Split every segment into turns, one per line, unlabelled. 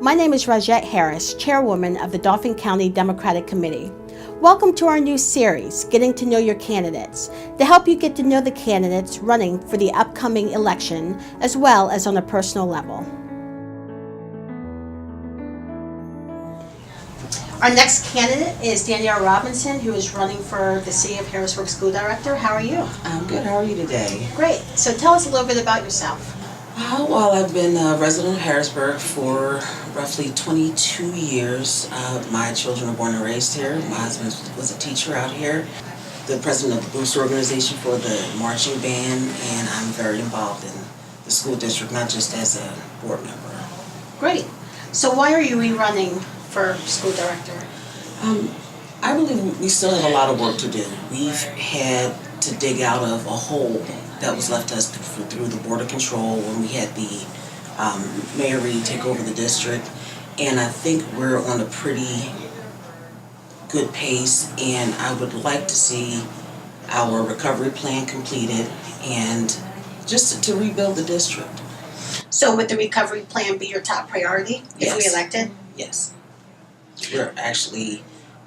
My name is Rajette Harris, Chairwoman of the Dauphin County Democratic Committee. Welcome to our new series, Getting to Know Your Candidates, to help you get to know the candidates running for the upcoming election, as well as on a personal level. Our next candidate is Danielle Robinson, who is running for the City of Harrisburg School Director. How are you?
I'm good. How are you today?
Great. So tell us a little bit about yourself.
Well, I've been a resident of Harrisburg for roughly 22 years. My children are born and raised here. My husband was a teacher out here, the president of the Booster Organization for the marching band, and I'm very involved in the school district, not just as a board member.
Great. So why are you rerunning for school director?
I believe we still have a lot of work to do. We've had to dig out of a hole that was left us through the Board of Control when we had the Mayor Reed take over the district. And I think we're on a pretty good pace, and I would like to see our recovery plan completed and just to rebuild the district.
So would the recovery plan be your top priority if we elected?
Yes. We're actually,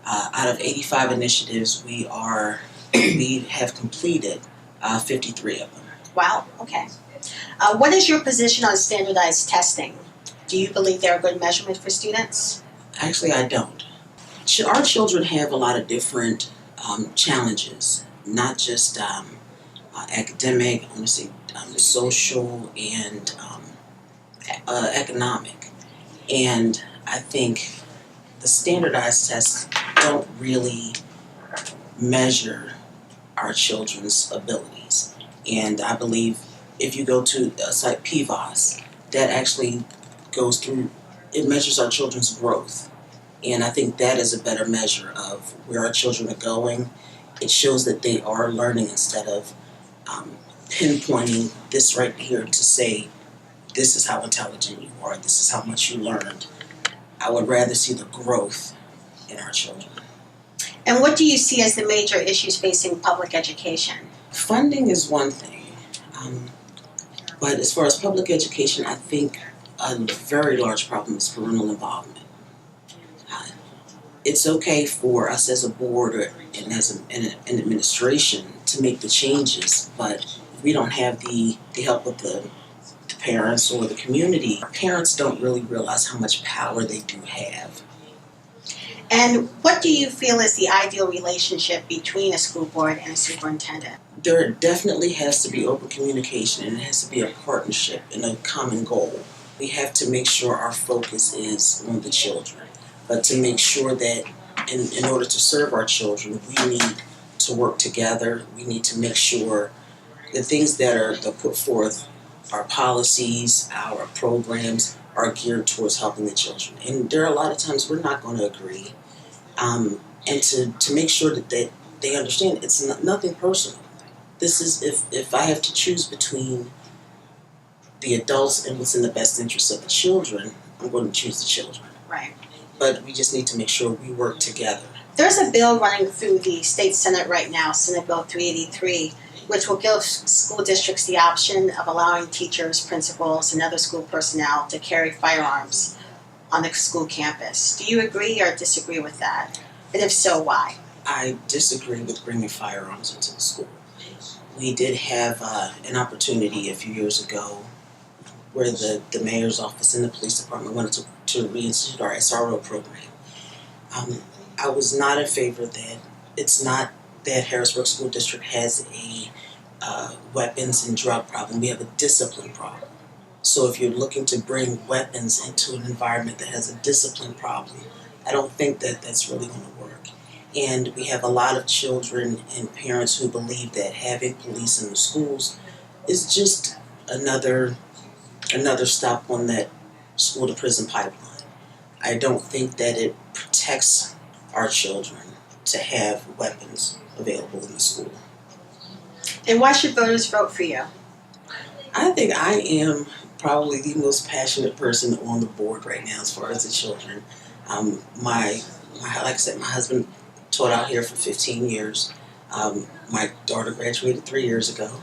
out of 85 initiatives, we have completed 53 of them.
Wow, okay. What is your position on standardized testing? Do you believe they're a good measurement for students?
Actually, I don't. Our children have a lot of different challenges, not just academic, I want to say social and economic. And I think the standardized tests don't really measure our children's abilities. And I believe if you go to a site PVOS, that actually goes through, it measures our children's growth. And I think that is a better measure of where our children are going. It shows that they are learning instead of pinpointing this right here to say, this is how intelligent you are, this is how much you learned. I would rather see the growth in our children.
And what do you see as the major issues facing public education?
Funding is one thing, but as far as public education, I think a very large problem is parental involvement. It's okay for us as a board and as an administration to make the changes, but we don't have the help of the parents or the community. Parents don't really realize how much power they do have.
And what do you feel is the ideal relationship between a school board and a superintendent?
There definitely has to be open communication, and it has to be a partnership and a common goal. We have to make sure our focus is on the children, but to make sure that in order to serve our children, we need to work together. We need to make sure the things that are put forth, our policies, our programs, are geared towards helping the children. And there are a lot of times we're not going to agree. And to make sure that they understand it's nothing personal. This is, if I have to choose between the adults and what's in the best interest of the children, I'm going to choose the children.
Right.
But we just need to make sure we work together.
There's a bill running through the state Senate right now, Senate Bill 383, which will give school districts the option of allowing teachers, principals, and other school personnel to carry firearms on the school campus. Do you agree or disagree with that? And if so, why?
I disagree with bringing firearms into the school. We did have an opportunity a few years ago where the mayor's office and the police department wanted to reinstitute our SRO program. I was not in favor of that. It's not that Harrisburg School District has a weapons and drug problem. We have a discipline problem. So if you're looking to bring weapons into an environment that has a discipline problem, I don't think that that's really going to work. And we have a lot of children and parents who believe that having police in the schools is just another stop on that school to prison pipeline. I don't think that it protects our children to have weapons available in the school.
And why should voters vote for you?
I think I am probably the most passionate person on the board right now as far as the children. Like I said, my husband taught out here for 15 years. My daughter graduated 3 years ago.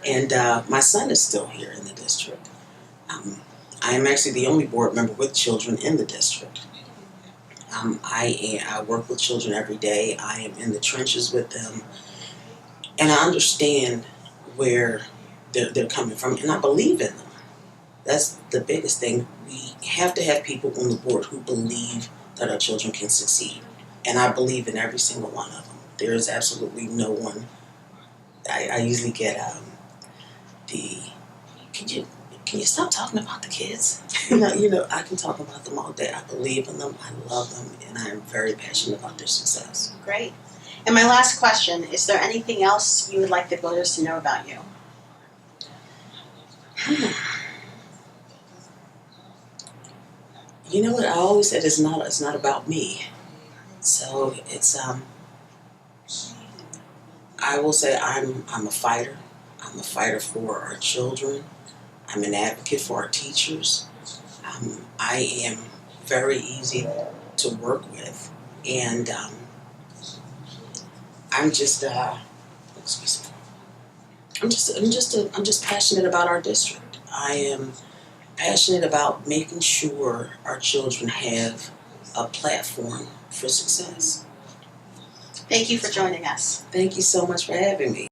And my son is still here in the district. I am actually the only board member with children in the district. I work with children every day. I am in the trenches with them, and I understand where they're coming from, and I believe in them. That's the biggest thing. We have to have people on the board who believe that our children can succeed, and I believe in every single one of them. There is absolutely no one. I usually get the can you stop talking about the kids? I can talk about them all day. I believe in them, I love them, and I am very passionate about their success.
Great. And my last question, is there anything else you would like the voters to know about you?
You know what I always said, it's not about me. So it's I will say I'm a fighter. I'm a fighter for our children. I'm an advocate for our teachers. I am very easy to work with, and I'm just excuse me. I'm just passionate about our district. I am passionate about making sure our children have a platform for success.
Thank you for joining us.
Thank you so much for having me.